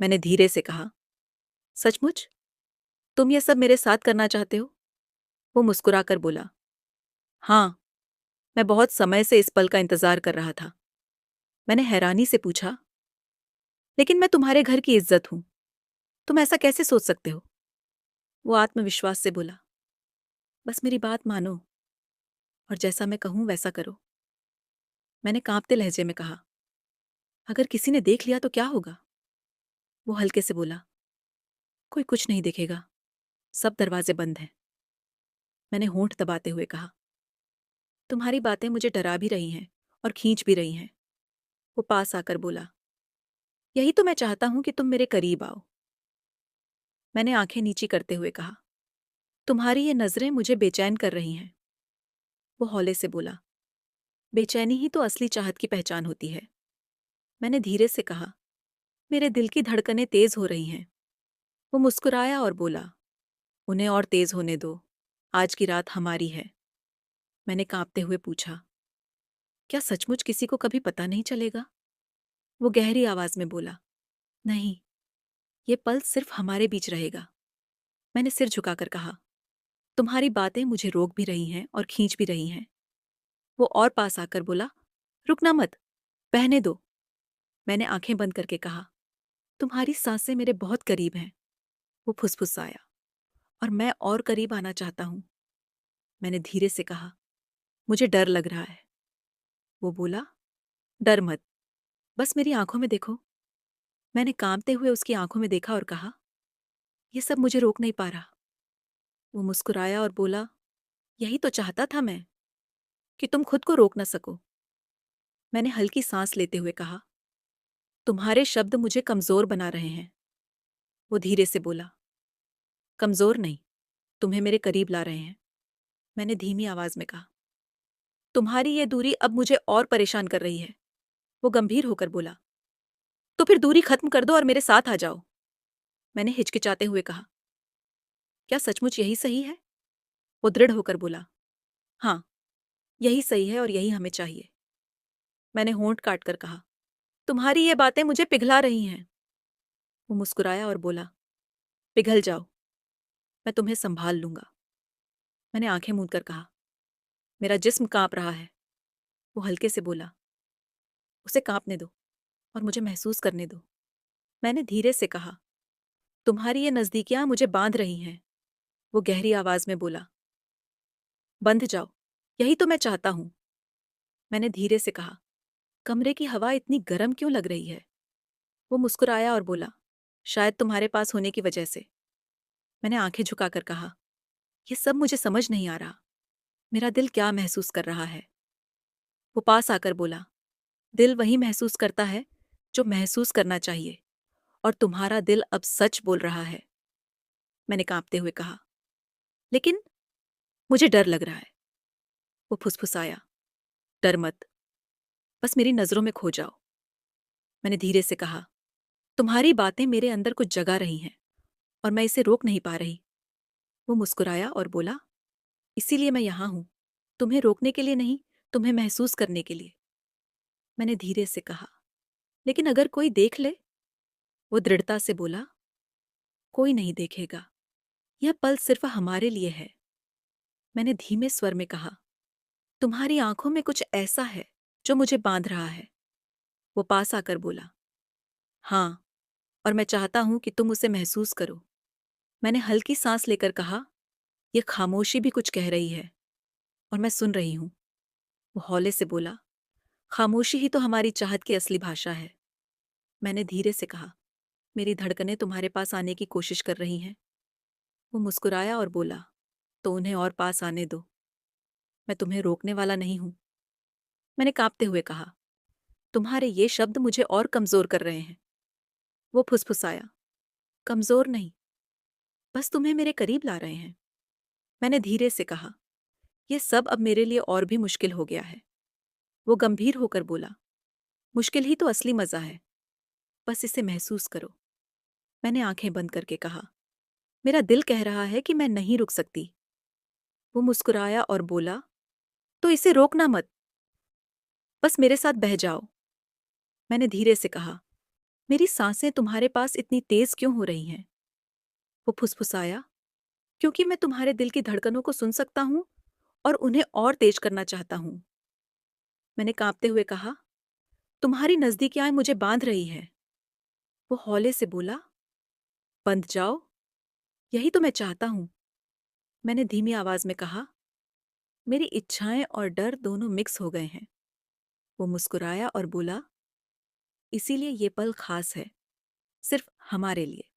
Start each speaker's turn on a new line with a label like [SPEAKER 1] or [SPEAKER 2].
[SPEAKER 1] मैंने धीरे से कहा। सचमुच? तुम ये सब मेरे साथ करना चाहते हो? वो मुस्कुराकर बोला। हाँ, मैं बहुत समय से इस पल का इंतजार कर रहा था। मैंने हैरानी से पूछा, लेकिन मैं तुम्हारे घर की इज्जत हूं। तुम ऐसा कैसे सोच सकते हो? वो आत्मविश्वास से बोला। बस मेरी बात मानो और जैसा मैं कहूं वैसा करो। मैंने कांपते लहजे में कहा। अगर किसी ने देख लिया तो क्या होगा? वो हल्के से बोला। कोई कुछ नहीं देखेगा। सब दरवाजे बंद हैं। मैंने होंठ दबाते हुए कहा। तुम्हारी बातें मुझे डरा भी रही हैं और खींच भी रही हैं। वो पास आकर बोला। यही तो मैं चाहता हूं कि तुम मेरे करीब आओ। मैंने आंखें नीची करते हुए कहा। तुम्हारी ये नजरें मुझे बेचैन कर रही हैं। वो हौले से बोला। बेचैनी ही तो असली चाहत की पहचान होती है। मैंने धीरे से कहा। मेरे दिल की धड़कनें तेज हो रही हैं। वो मुस्कुराया और बोला। उन्हें और तेज होने दो। आज की रात हमारी है। मैंने कांपते हुए पूछा। क्या सचमुच किसी को कभी पता नहीं चलेगा? वो गहरी आवाज में बोला। नहीं, ये पल सिर्फ हमारे बीच रहेगा। मैंने सिर झुकाकर कहा। तुम्हारी बातें मुझे रोक भी रही हैं और खींच भी रही हैं। वो और पास आकर बोला। रुकना मत, बहने दो। मैंने आंखें बंद करके कहा। तुम्हारी सांसें मेरे बहुत करीब हैं। वो फुसफुसाया। और मैं और करीब आना चाहता हूं। मैंने धीरे से कहा। मुझे डर लग रहा है। वो बोला। डर मत, बस मेरी आंखों में देखो। मैंने कांपते हुए उसकी आंखों में देखा और कहा। ये सब मुझे रोक नहीं पा रहा। वो मुस्कुराया और बोला। यही तो चाहता था मैं, कि तुम खुद को रोक न सको। मैंने हल्की सांस लेते हुए कहा। तुम्हारे शब्द मुझे कमजोर बना रहे हैं। वो धीरे से बोला। कमजोर नहीं, तुम्हें मेरे करीब ला रहे हैं। मैंने धीमी आवाज में कहा। तुम्हारी ये दूरी अब मुझे और परेशान कर रही है। वो गंभीर होकर बोला। तो फिर दूरी खत्म कर दो और मेरे साथ आ जाओ। मैंने हिचकिचाते हुए कहा। क्या सचमुच यही सही है? वो दृढ़ होकर बोला। हाँ, यही सही है और यही हमें चाहिए। मैंने होंठ काट कर कहा। तुम्हारी ये बातें मुझे पिघला रही हैं। वो मुस्कुराया और बोला। पिघल जाओ, मैं तुम्हें संभाल लूंगा। मैंने आंखें मूंद कर कहा। मेरा जिस्म कांप रहा है। वो हल्के से बोला। उसे कांपने दो और मुझे महसूस करने दो। मैंने धीरे से कहा। तुम्हारी ये नजदीकियां मुझे बांध रही हैं। वो गहरी आवाज में बोला। बंध जाओ, यही तो मैं चाहता हूं। मैंने धीरे से कहा। कमरे की हवा इतनी गर्म क्यों लग रही है? वो मुस्कुराया और बोला। शायद तुम्हारे पास होने की वजह से। मैंने आंखें झुकाकर कहा। ये सब मुझे समझ नहीं आ रहा। मेरा दिल क्या महसूस कर रहा है? वो पास आकर बोला। दिल वही महसूस करता है जो महसूस करना चाहिए, और तुम्हारा दिल अब सच बोल रहा है। मैंने कांपते हुए कहा। लेकिन मुझे डर लग रहा है। वो फुसफुसाया। डर मत, बस मेरी नजरों में खो जाओ। मैंने धीरे से कहा। तुम्हारी बातें मेरे अंदर कुछ जगा रही हैं और मैं इसे रोक नहीं पा रही। वो मुस्कुराया और बोला। इसीलिए मैं यहां हूं, तुम्हें रोकने के लिए नहीं, तुम्हें महसूस करने के लिए। मैंने धीरे से कहा। लेकिन अगर कोई देख ले? वो दृढ़ता से बोला। कोई नहीं देखेगा। यह पल सिर्फ हमारे लिए है। मैंने धीमे स्वर में कहा। तुम्हारी आंखों में कुछ ऐसा है जो मुझे बांध रहा है। वो पास आकर बोला। हाँ, और मैं चाहता हूं कि तुम उसे महसूस करो। मैंने हल्की सांस लेकर कहा। यह खामोशी भी कुछ कह रही है और मैं सुन रही हूं। वो हौले से बोला। खामोशी ही तो हमारी चाहत की असली भाषा है। मैंने धीरे से कहा। मेरी धड़कनें तुम्हारे पास आने की कोशिश कर रही हैं। वो मुस्कुराया और बोला। तो उन्हें और पास आने दो। मैं तुम्हें रोकने वाला नहीं हूं। मैंने कांपते हुए कहा। तुम्हारे ये शब्द मुझे और कमजोर कर रहे हैं। वो फुसफुसाया। कमजोर नहीं, बस तुम्हें मेरे करीब ला रहे हैं। मैंने धीरे से कहा। यह सब अब मेरे लिए और भी मुश्किल हो गया है। वो गंभीर होकर बोला। मुश्किल ही तो असली मजा है। बस इसे महसूस करो। मैंने आंखें बंद करके कहा। मेरा दिल कह रहा है कि मैं नहीं रुक सकती। वो मुस्कुराया और बोला। तो इसे रोकना मत, बस मेरे साथ बह जाओ। मैंने धीरे से कहा। मेरी सांसें तुम्हारे पास इतनी तेज क्यों हो रही हैं? वो फुसफुसाया, क्योंकि मैं तुम्हारे दिल की धड़कनों को सुन सकता हूँ और उन्हें और तेज करना चाहता हूँ। मैंने कांपते हुए कहा, तुम्हारी नजदीकियां मुझे बांध रही है। वो हौले से बोला, बंध जाओ, यही तो मैं चाहता हूँ। मैंने धीमी आवाज में कहा, मेरी इच्छाएं और डर दोनों मिक्स हो गए हैं। वो मुस्कुराया और बोला, इसीलिए ये पल खास है, सिर्फ हमारे लिए।